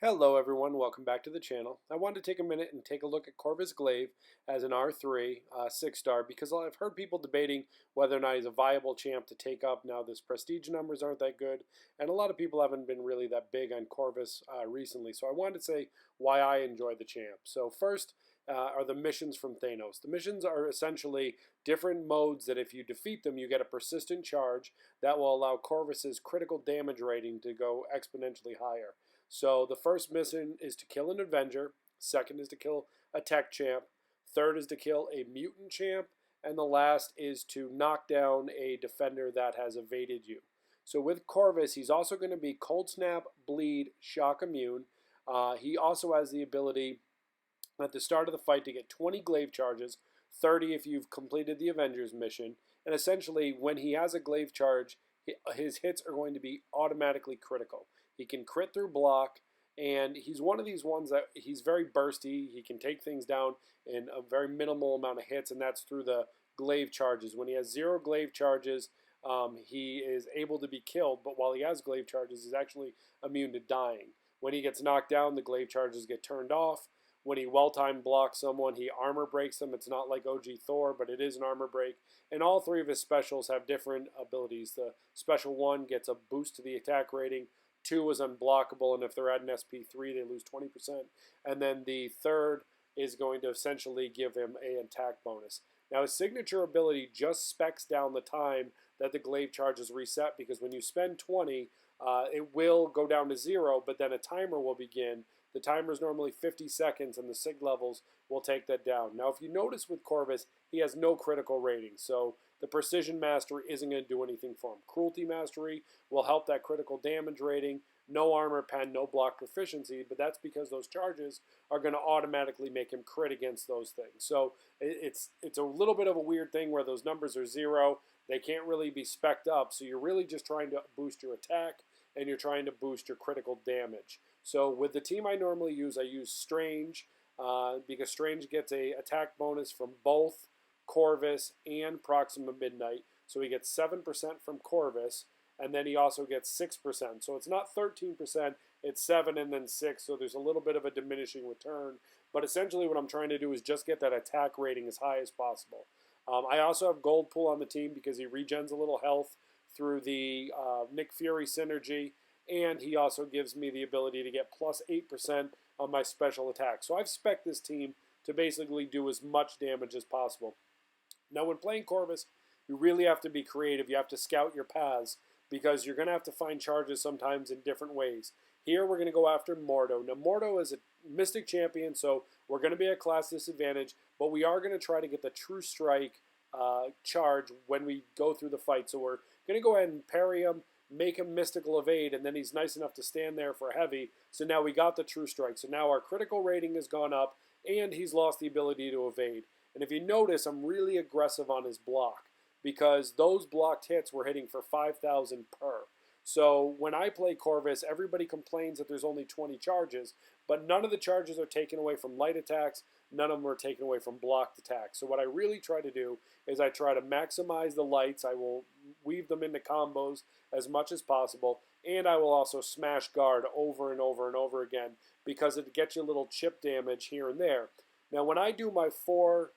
Hello everyone, welcome back to the channel. I wanted to take a minute and take a look at Corvus Glaive as an R3 6-star because I've heard people debating whether or not he's a viable champ to take up. Now his prestige numbers aren't that good and a lot of people haven't been really that big on Corvus recently. So I wanted to say why I enjoy the champ. So first are the missions from Thanos. The missions are essentially different modes that if you defeat them you get a persistent charge that will allow Corvus's critical damage rating to go exponentially higher. So the first mission is to kill an Avenger, second is to kill a Tech Champ, third is to kill a Mutant Champ, and the last is to knock down a Defender that has evaded you. So with Corvus, he's also going to be Cold Snap, Bleed, Shock Immune. He also has the ability at the start of the fight to get 20 Glaive charges, 30 if you've completed the Avengers mission, and essentially when he has a Glaive charge, his hits are going to be automatically critical. He can crit through block, and he's one of these ones that he's very bursty. He can take things down in a very minimal amount of hits, and that's through the Glaive charges. When he has 0 Glaive charges, he is able to be killed, but while he has Glaive charges, he's actually immune to dying. When he gets knocked down, the Glaive charges get turned off. When he well-timed blocks someone, he armor breaks them. It's not like OG Thor, but it is an armor break. And all three of his specials have different abilities. The special 1 gets a boost to the attack rating. 2 is unblockable, and if they're at an SP3, they lose 20%. And then the third is going to essentially give him an attack bonus. Now, his signature ability just specs down the time that the Glaive charges reset, because when you spend 20, it will go down to 0, but then a timer will begin. The timer is normally 50 seconds, and the sig levels will take that down. Now, if you notice with Corvus, he has no critical rating, so the Precision Mastery isn't going to do anything for him. Cruelty Mastery will help that critical damage rating. No Armor Pen, no block proficiency, but that's because those charges are going to automatically make him crit against those things. So it's a little bit of a weird thing where those numbers are 0. They can't really be spec'd up, so you're really just trying to boost your attack, and you're trying to boost your critical damage. So with the team I normally use, I use Strange because Strange gets a attack bonus from both Corvus and Proxima Midnight. So he gets 7% from Corvus, and then he also gets 6%. So it's not 13%, it's 7 and then 6, so there's a little bit of a diminishing return. But essentially what I'm trying to do is just get that attack rating as high as possible. I also have Gold Pool on the team because he regens a little health through the Nick Fury synergy, and he also gives me the ability to get plus 8% on my special attack. So I've spec'd this team to basically do as much damage as possible. Now when playing Corvus, you really have to be creative. You have to scout your paths because you're going to have to find charges sometimes in different ways. Here we're going to go after Mordo. Now Mordo is a Mystic Champion, so we're going to be at class disadvantage, but we are going to try to get the True Strike charge when we go through the fight. So we're going to go ahead and parry him, make him mystical evade, and then he's nice enough to stand there for heavy. So now we got the True Strike. So now our critical rating has gone up, and he's lost the ability to evade. And if you notice, I'm really aggressive on his block because those blocked hits were hitting for 5,000 per. So when I play Corvus, everybody complains that there's only 20 charges, but none of the charges are taken away from light attacks. None of them are taken away from blocked attacks. So what I really try to do is I try to maximize the lights. I will weave them into combos as much as possible, and I will also smash guard over and over and over again because it gets you a little chip damage here and there. Now when I do my 4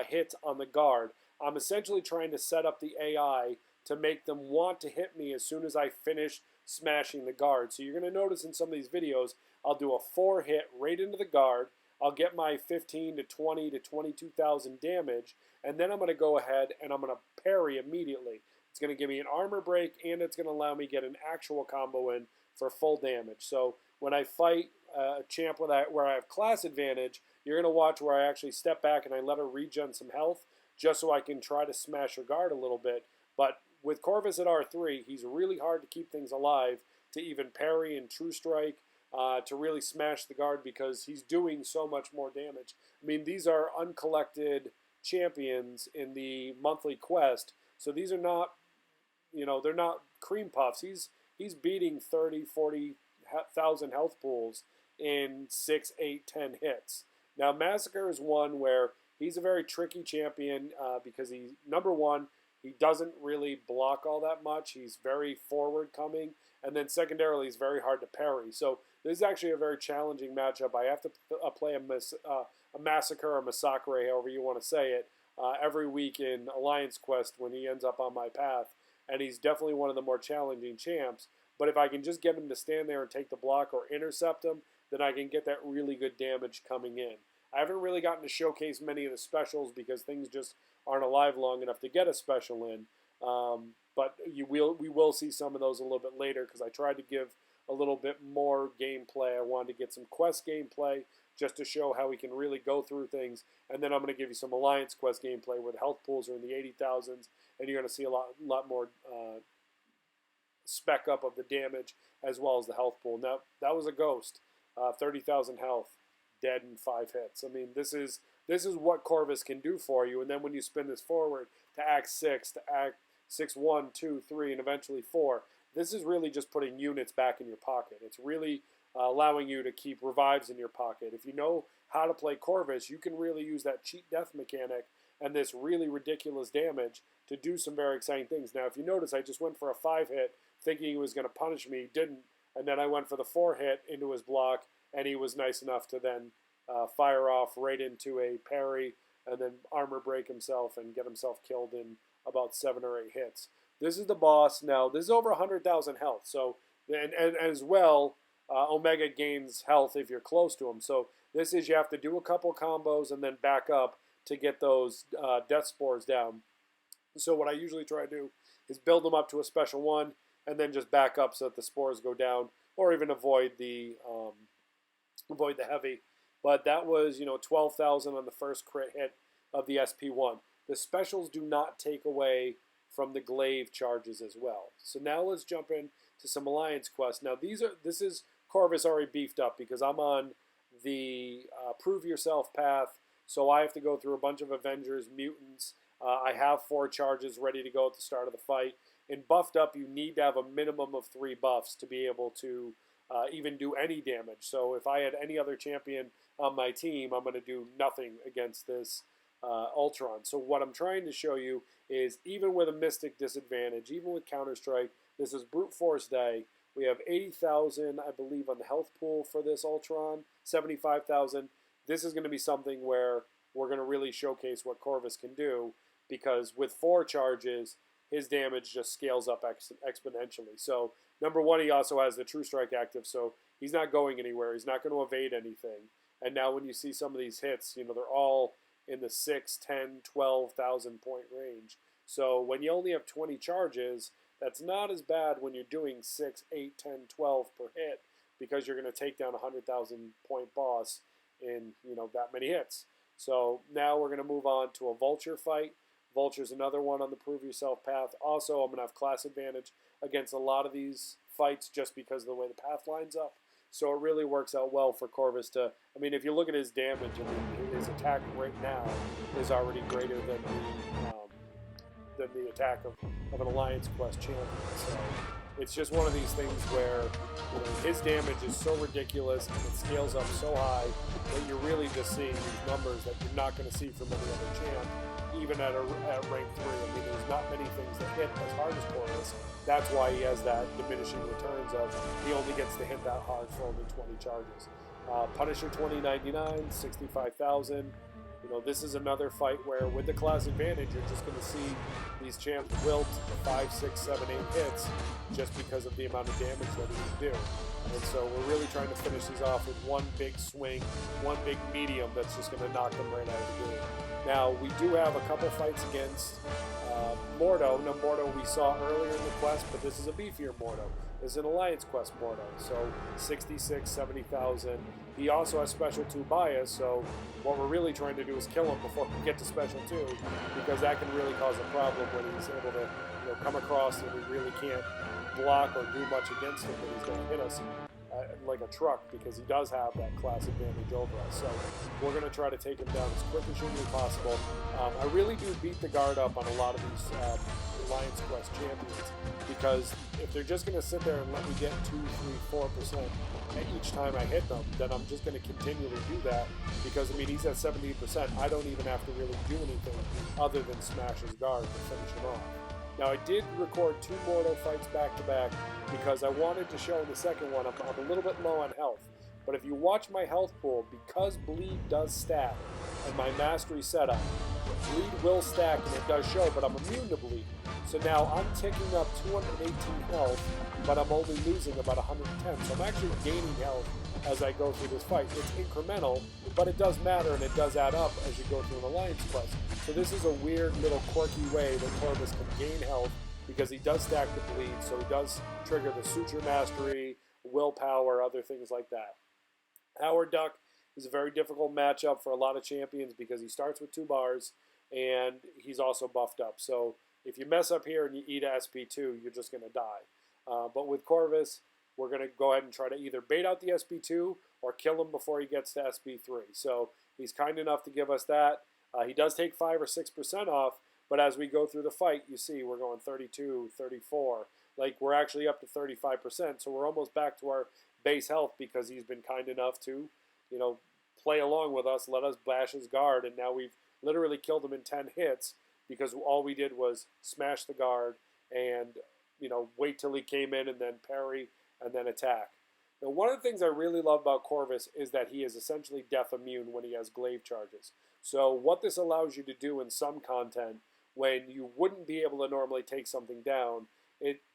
hits on the guard, I'm essentially trying to set up the AI to make them want to hit me as soon as I finish smashing the guard. So you're going to notice in some of these videos, I'll do a 4 hit right into the guard. I'll get my 15 to 20 to 22,000 damage, and then I'm going to go ahead and I'm going to parry immediately. It's going to give me an armor break, and it's going to allow me to get an actual combo in for full damage. So when I fight a champ where I have class advantage, you're going to watch where I actually step back and I let her regen some health just so I can try to smash her guard a little bit. But with Corvus at R3, he's really hard to keep things alive, to even parry and True Strike, to really smash the guard because he's doing so much more damage. I mean, these are uncollected champions in the monthly quest, so these are not, they're not cream puffs. He's beating 30, 40,000 health pools in 6, 8, 10 hits. Now, Massacre is one where he's a very tricky champion because number one, he doesn't really block all that much. He's very forward coming. And then secondarily, he's very hard to parry. So This is actually a very challenging matchup. I have to play a Massacre or Massacre, however you want to say it, every week in Alliance Quest when he ends up on my path. And he's definitely one of the more challenging champs. But if I can just get him to stand there and take the block or intercept him, then I can get that really good damage coming in. I haven't really gotten to showcase many of the specials because things just aren't alive long enough to get a special in. But we will see some of those a little bit later because I tried to give a little bit more gameplay. I wanted to get some quest gameplay just to show how we can really go through things. And then I'm going to give you some Alliance Quest gameplay where the health pools are in the 80,000s, and you're going to see a lot more spec up of the damage as well as the health pool. Now, that was a ghost. 30,000 health, dead in 5 hits. I mean, this is what Corvus can do for you. And then when you spin this forward to Act 6, to Act 6, 1, 2, 3, and eventually 4, this is really just putting units back in your pocket. It's really allowing you to keep revives in your pocket. If you know how to play Corvus, you can really use that cheat death mechanic and this really ridiculous damage to do some very exciting things. Now, if you notice, I just went for a 5 hit thinking he was going to punish me. He didn't. And then I went for the 4 hit into his block, and he was nice enough to then fire off right into a parry and then armor break himself and get himself killed in about 7 or 8 hits. This is the boss. Now, this is over 100,000 health. So, and as well, Omega gains health if you're close to him. So this is you have to do a couple combos and then back up to get those death spores down. So what I usually try to do is build them up to a special one and then just back up so that the spores go down, or even avoid the heavy. But that was 12,000 on the first crit hit of the SP1. The specials do not take away from the glaive charges as well. So now let's jump in to some Alliance quests. Now this is Corvus already beefed up because I'm on the prove yourself path, so I have to go through a bunch of Avengers, mutants. I have 4 charges ready to go at the start of the fight. In buffed up, you need to have a minimum of 3 buffs to be able to even do any damage. So if I had any other champion on my team, I'm going to do nothing against this Ultron. So what I'm trying to show you is even with a Mystic disadvantage, even with Counter-Strike, this is Brute Force Day. We have 80,000, I believe, on the health pool for this Ultron, 75,000. This is going to be something where we're going to really showcase what Corvus can do, because with 4 charges, his damage just scales up exponentially. So, number 1, he also has the True Strike active, so he's not going anywhere. He's not going to evade anything. And now when you see some of these hits, they're all in the 6, 10, 12,000 point range. So when you only have 20 charges, that's not as bad when you're doing 6, 8, 10, 12 per hit, because you're going to take down a 100,000 point boss in that many hits. So now we're going to move on to a Vulture fight. Vulture's another one on the prove yourself path. Also, I'm going to have class advantage against a lot of these fights just because of the way the path lines up. So it really works out well for Corvus to, if you look at his damage, his attack right now is already greater than the attack of an Alliance Quest champion. So it's just one of these things where his damage is so ridiculous and it scales up so high that you're really just seeing these numbers that you're not going to see from any other champ, even at rank 3. There's not many things that hit as hard as Corvus. That's why he has that diminishing returns of he only gets to hit that hard for only 20 charges. Punisher 2099, 65,000. This is another fight where with the class advantage, you're just going to see these champs wilt 5, 6, 7, 8 hits just because of the amount of damage that he can do. And so we're really trying to finish these off with one big swing, one big medium that's just going to knock them right out of the game. Now, we do have a couple fights against Mordo. Now, Mordo we saw earlier in the quest, but this is a beefier Mordo. This is an Alliance Quest Mordo, so 66, 70,000. He also has Special 2 bias, so what we're really trying to do is kill him before we get to Special 2, because that can really cause a problem when he's able to come across and we really can't block or do much against him, but he's going to hit us like a truck, because he does have that class advantage over us. So we're going to try to take him down as quick as humanly possible. I really do beat the guard up on a lot of these Alliance Quest champions, because if they're just going to sit there and let me get 2, 3, 4% each time I hit them, then I'm just going to continually do that, because he's at 17%. I don't even have to really do anything other than smash his guard to finish him off. Now, I did record 2 Mortal fights back to back because I wanted to show in the second one I'm a little bit low on health. But if you watch my health pool, because bleed does stack and my mastery setup, bleed will stack and it does show, but I'm immune to bleed. So now I'm ticking up 218 health, but I'm only losing about 110. So I'm actually gaining health as I go through this fight. It's incremental, but it does matter and it does add up as you go through an alliance quest. So this is a weird little quirky way that Corvus can gain health because he does stack the bleed, so he does trigger the suture mastery, willpower, other things like that. Howard Duck is a very difficult matchup for a lot of champions because he starts with 2 bars and he's also buffed up. So if you mess up here and you eat a SP2, you're just going to die. But with Corvus, we're going to go ahead and try to either bait out the SP2 or kill him before he gets to SP3. So he's kind enough to give us that. He does take 5 or 6% off, but as we go through the fight, you see we're going 32, 34. Like, we're actually up to 35%, so we're almost back to our base health because he's been kind enough to, play along with us, let us bash his guard, and now we've literally killed him in 10 hits because all we did was smash the guard and, wait till he came in and then parry and then attack. Now, one of the things I really love about Corvus is that he is essentially death immune when he has glaive charges. So what this allows you to do in some content, when you wouldn't be able to normally take something down,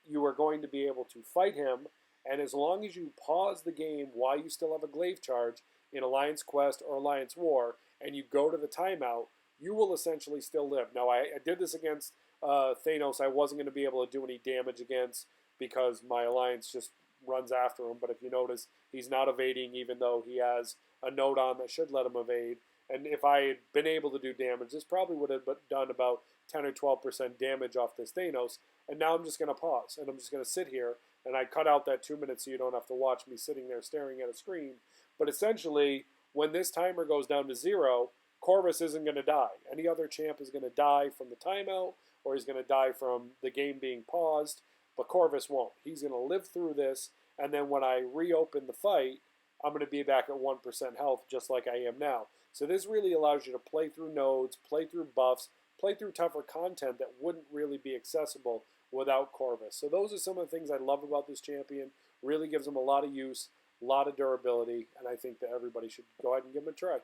you are going to be able to fight him, and as long as you pause the game while you still have a glaive charge in Alliance Quest or Alliance War, and you go to the timeout, you will essentially still live. Now, I did this against Thanos. I wasn't going to be able to do any damage against because my Alliance just runs after him, but if you notice, he's not evading even though he has a node on that should let him evade. And if I had been able to do damage, this probably would have done about 10 or 12% damage off this Thanos. And now I'm just going to pause, and I'm just going to sit here, and I cut out that 2 minutes so you don't have to watch me sitting there staring at a screen. But essentially, when this timer goes down to 0, Corvus isn't going to die. Any other champ is going to die from the timeout, or he's going to die from the game being paused, but Corvus won't. He's going to live through this, and then when I reopen the fight, I'm going to be back at 1% health just like I am now. So this really allows you to play through nodes, play through buffs, play through tougher content that wouldn't really be accessible without Corvus. So those are some of the things I love about this champion. Really gives him a lot of use, a lot of durability, and I think that everybody should go ahead and give him a try.